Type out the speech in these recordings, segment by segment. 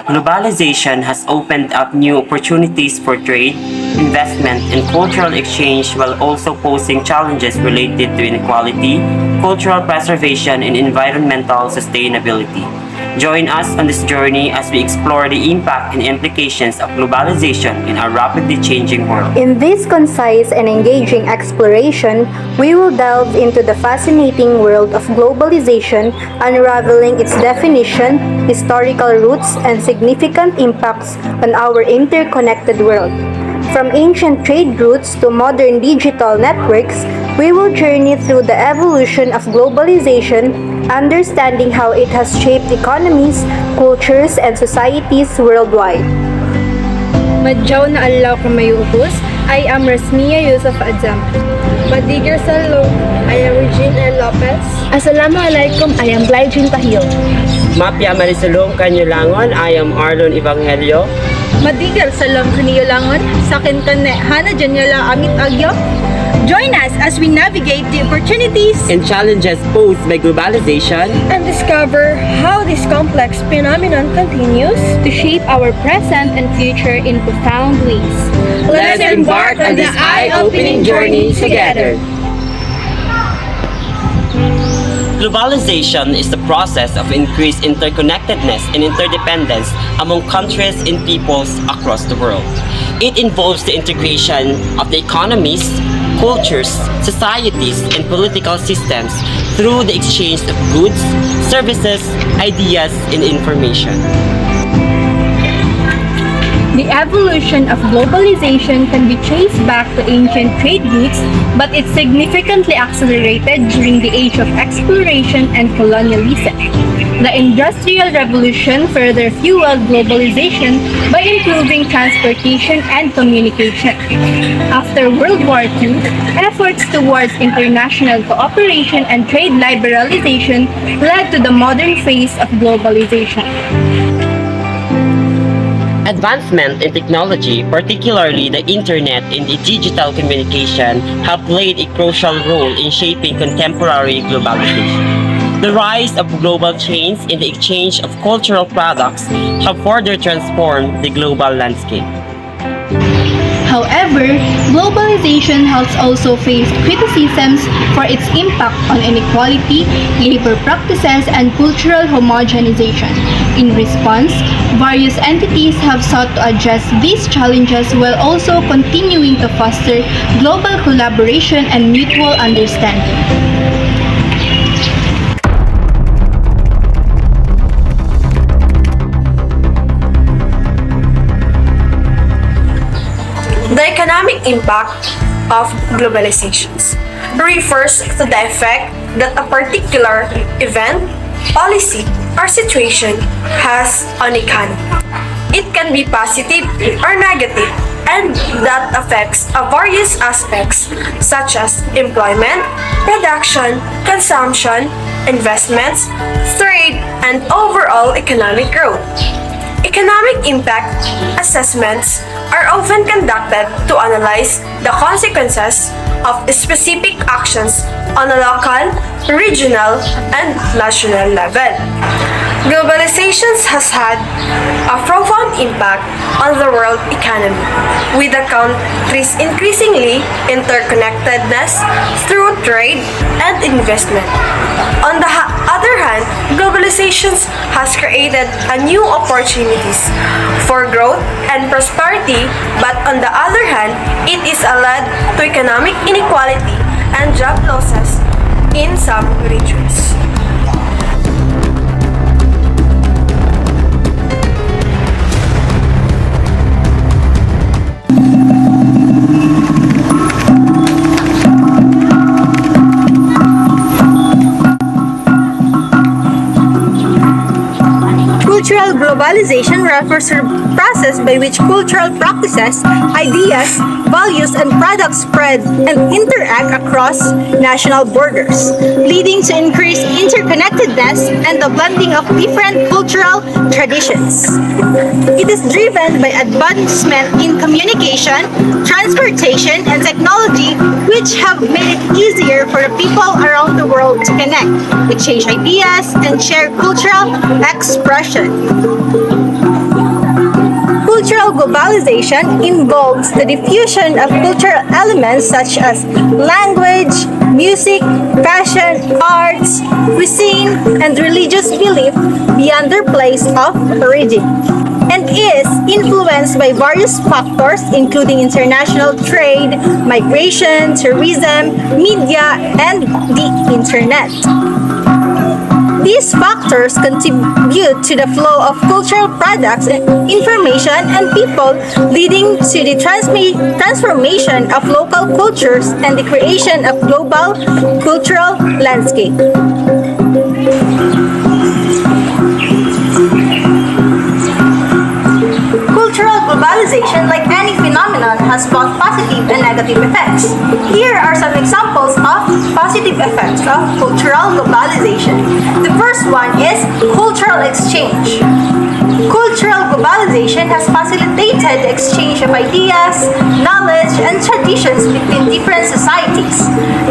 Globalization has opened up new opportunities for trade, investment, and cultural exchange while also posing challenges related to inequality, cultural preservation, and environmental sustainability. Join us on this journey as we explore the impact and implications of globalization in our rapidly changing world. In this concise and engaging exploration, we will delve into the fascinating world of globalization, unraveling its definition, historical roots, and significant impacts on our interconnected world. From ancient trade routes to modern digital networks, we will journey through the evolution of globalization, understanding how it has shaped economies, cultures, and societies worldwide. Madyaw na Allah kung may ubos, I am Rasmia Yusuf Adzam. Madigir Salong, I am Regine L. Lopez. Assalamualaikum, I am Glyjin Tahil. Mapya Marisalong Kanyulangon, I am Arlon Evangelio. Madigir Salong Kaniyulangon, Sakin Kane Hana Janyala Amit Agyo. Join us as we navigate the opportunities And challenges posed by globalization and discover how this complex phenomenon continues To shape our present and future in profound ways. Let's embark on this eye-opening journey together. Globalization is the process of increased interconnectedness and interdependence among countries and peoples across the world. It involves the integration of the economies, cultures, societies, and political systems through the exchange of goods, services, ideas, and information. The evolution of globalization can be traced back to ancient trade routes, but it significantly accelerated during the age of exploration and colonialism. The Industrial Revolution further fueled globalization by improving transportation and communication. After World War II, efforts towards international cooperation and trade liberalization led to the modern phase of globalization. Advancement in technology, particularly the internet and the digital communication, have played a crucial role in shaping contemporary globalization. The rise of global chains and the exchange of cultural products have further transformed the global landscape. However, globalization has also faced criticisms for its impact on inequality, labor practices, and cultural homogenization. In response, various entities have sought to address these challenges while also continuing to foster global collaboration and mutual understanding. The economic impact of globalizations refers to the effect that a particular event, policy, or situation has on economy. It can be positive or negative, and that affects various aspects such as employment, production, consumption, investments, trade, and overall economic growth. Economic impact assessments are often conducted to analyze the consequences of specific actions on a local, regional, and national level. Globalization has had a profound impact on the world economy, with the countries increasingly interconnectedness through trade and investment. On the other hand, globalization has created new opportunities for growth and prosperity, but on the other hand, it is led to economic inequality and job losses in some regions. Cultural globalization refers to the process by which cultural practices, ideas, values, and products spread and interact across national borders, leading to increased interconnectedness and the blending of different cultural traditions. It is driven by advancement in communication, transportation, and technology, which have made it easier for the people around the world to connect, exchange ideas, and share cultural expression. globalization involves the diffusion of cultural elements such as language, music, fashion, arts, cuisine, and religious belief beyond their place of origin, and is influenced by various factors including international trade, migration, tourism, media, and the internet. These factors contribute to the flow of cultural products, information, and people, leading to the transformation of local cultures and the creation of global cultural landscape. Cultural globalization, like any phenomenon, has both positive and negative effects. Here are some examples of positive effects of cultural globalization. The first one is cultural exchange. Cultural globalization has facilitated the exchange of ideas, knowledge, and traditions between different societies.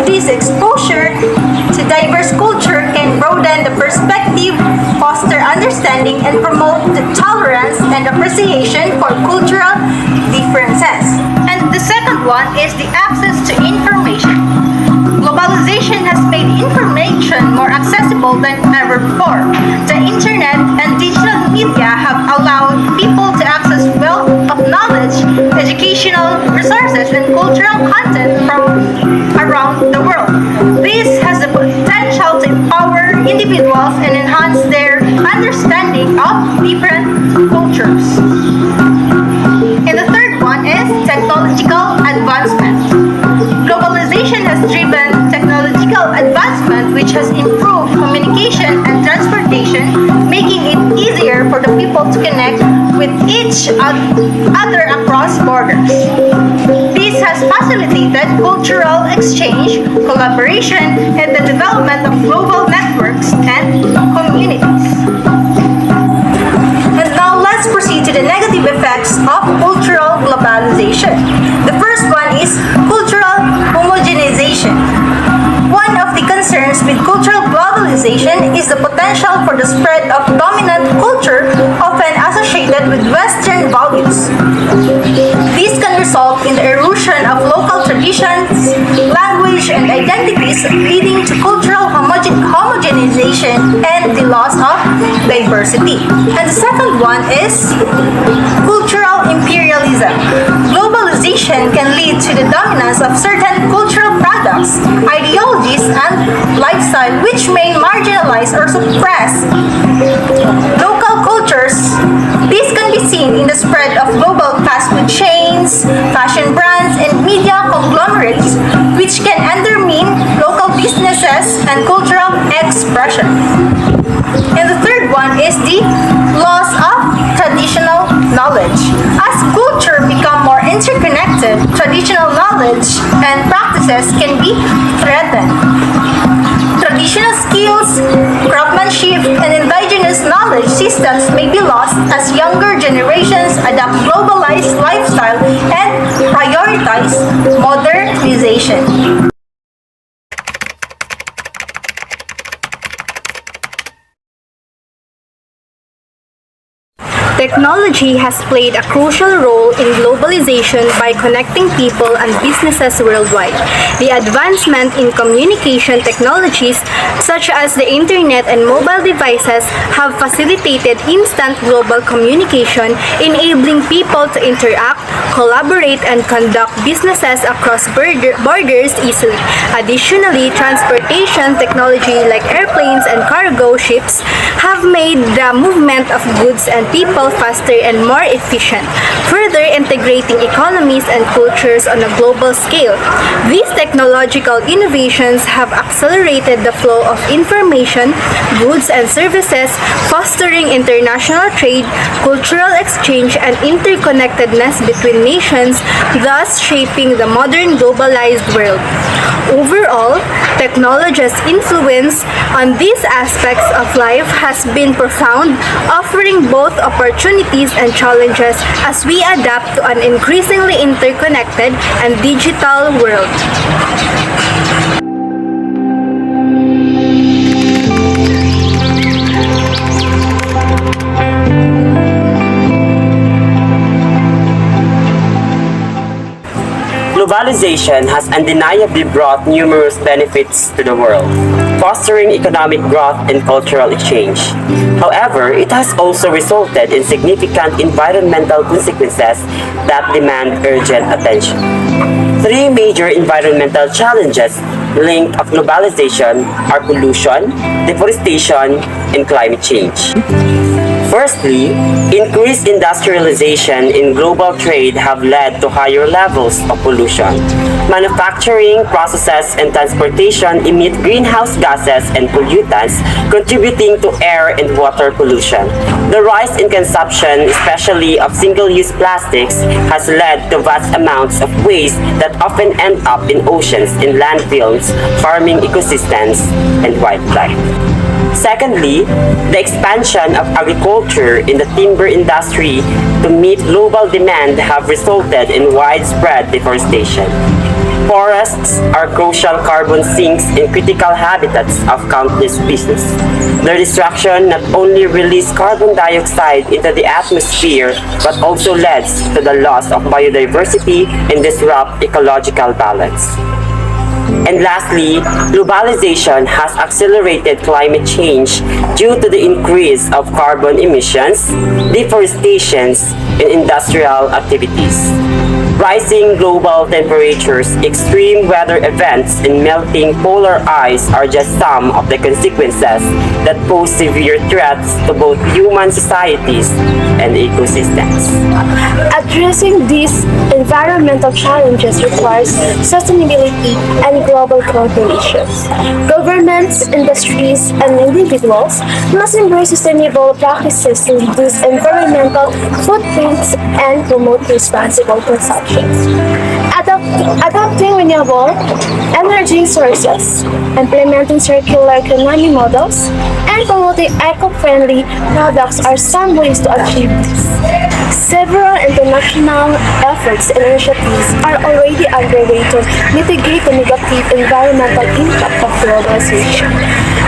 This exposure to diverse culture can broaden the perspective, foster understanding, and promote the tolerance and appreciation for cultural differences. And the second one is the access to information. Globalization has made information more accessible than ever before. The internet and digital media have allowed people to access wealth of knowledge, educational resources, and cultural content from around the world. This has the potential to empower individuals and enhance their understanding of different cultures. And the third one is technological advancement. Globalization has driven technological advancement which has improved communication and transportation, making it easier for the people to connect with each other across borders. This has facilitated cultural exchange, collaboration, and the development of global networks and communities. And now let's proceed to the negative effects of cultural globalization. The first one is cultural homogenization. One of the concerns with cultural globalization is the potential for the spread of dominant culture often associated with Western values. This can result in the erosion of local traditions, language, and identities, leading to cultural homogenization and the loss of diversity. And the second one is cultural imperialism. Globalization can lead to the dominance of certain cultural products, ideologies, and lifestyle which may marginalize or suppress local cultures. This can be seen in the spread of global fast food chains, fashion brands, and media conglomerates which can undermine local businesses and cultural expression. And the third one is the loss of traditional knowledge. As culture become more interconnected, traditional knowledge and practices can be threatened. Traditional skills, craftsmanship, and indigenous knowledge systems may be lost as younger generations adopt globalized lifestyle and prioritize modernization. Technology has played a crucial role in globalization by connecting people and businesses worldwide. The advancement in communication technologies, such as the internet and mobile devices, have facilitated instant global communication, enabling people to interact, collaborate, and conduct businesses across borders easily. Additionally, transportation technology like airplanes and cargo ships have made the movement of goods and people faster and more efficient, further integrating economies and cultures on a global scale. These technological innovations have accelerated the flow of information, goods, and services, fostering international trade, cultural exchange, and interconnectedness between nations, thus shaping the modern globalized world. Overall, technology's influence on these aspects of life has been profound, offering both opportunities and challenges as we adapt to an increasingly interconnected and digital world. Globalization has undeniably brought numerous benefits to the world, fostering economic growth and cultural exchange. However, it has also resulted in significant environmental consequences that demand urgent attention. Three major environmental challenges linked of globalization are pollution, deforestation, and climate change. Firstly, increased industrialization in global trade have led to higher levels of pollution. Manufacturing processes and transportation emit greenhouse gases and pollutants, contributing to air and water pollution. The rise in consumption, especially of single-use plastics, has led to vast amounts of waste that often end up in oceans and landfills, harming ecosystems and wildlife. Secondly, the expansion of agriculture in the timber industry to meet global demand have resulted in widespread deforestation. Forests are crucial carbon sinks in critical habitats of countless species. Their destruction not only releases carbon dioxide into the atmosphere but also leads to the loss of biodiversity and disrupt ecological balance. And lastly, globalization has accelerated climate change due to the increase of carbon emissions, deforestation, and industrial activities. Rising global temperatures, extreme weather events, and melting polar ice are just some of the consequences that pose severe threats to both human societies and ecosystems. Addressing these environmental challenges requires sustainability and global cooperations. Governments, industries, and individuals must embrace sustainable practices to reduce environmental footprints and promote responsible consumption. Adopting renewable energy sources, implementing circular economy models, and promoting eco-friendly products are some ways to achieve this. Several international efforts and initiatives are already underway to mitigate the negative environmental impact of globalization.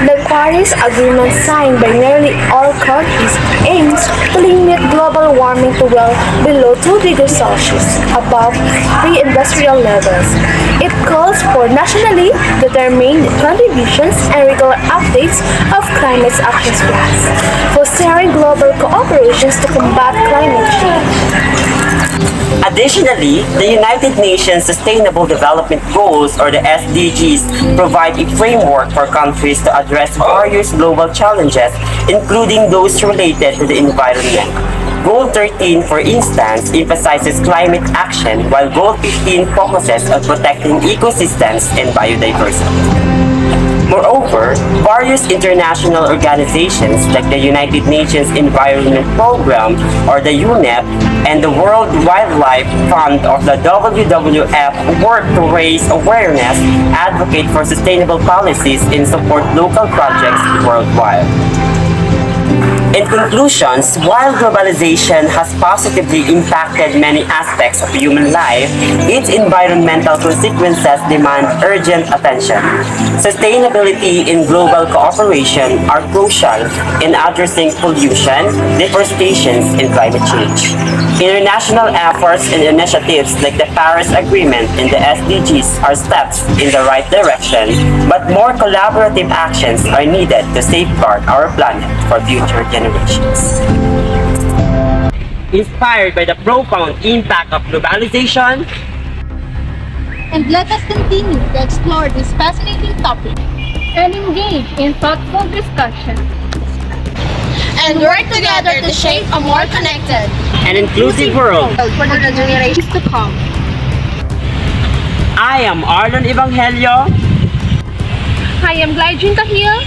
The Paris Agreement signed by nearly all countries aims to limit global warming to well below 2 degrees Celsius above pre-industrial levels. It calls for nationally determined contributions and regular updates of climate action plans, fostering global cooperations to combat climate change. Additionally, the United Nations Sustainable Development Goals, or the SDGs, provide a framework for countries to address various global challenges, including those related to the environment. Goal 13, for instance, emphasizes climate action, while Goal 15 focuses on protecting ecosystems and biodiversity. Moreover, various international organizations like the United Nations Environment Program, or the UNEP, and the World Wildlife Fund of the WWF work to raise awareness, advocate for sustainable policies, and support local projects worldwide. In conclusions, while globalization has positively impacted many aspects of human life, its environmental consequences demand urgent attention. Sustainability and global cooperation are crucial in addressing pollution, deforestation, and climate change. International efforts and initiatives like the Paris Agreement and the SDGs are steps in the right direction, but more collaborative actions are needed to safeguard our planet for future generations. Inspired by the profound impact of globalization, And let us continue to explore this fascinating topic and engage in thoughtful discussion. And work together to shape a more connected and inclusive world. For the generations to come. I am Arlon Evangelio. I am Glidjin Tahil.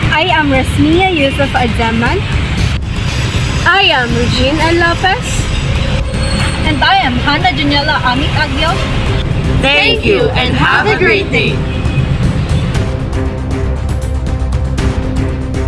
I am Rasmia Yusuf Adzaman. I am Regine L. Lopez. And I am Hannah Juniela Amit Aguil. Thank you and have a great day.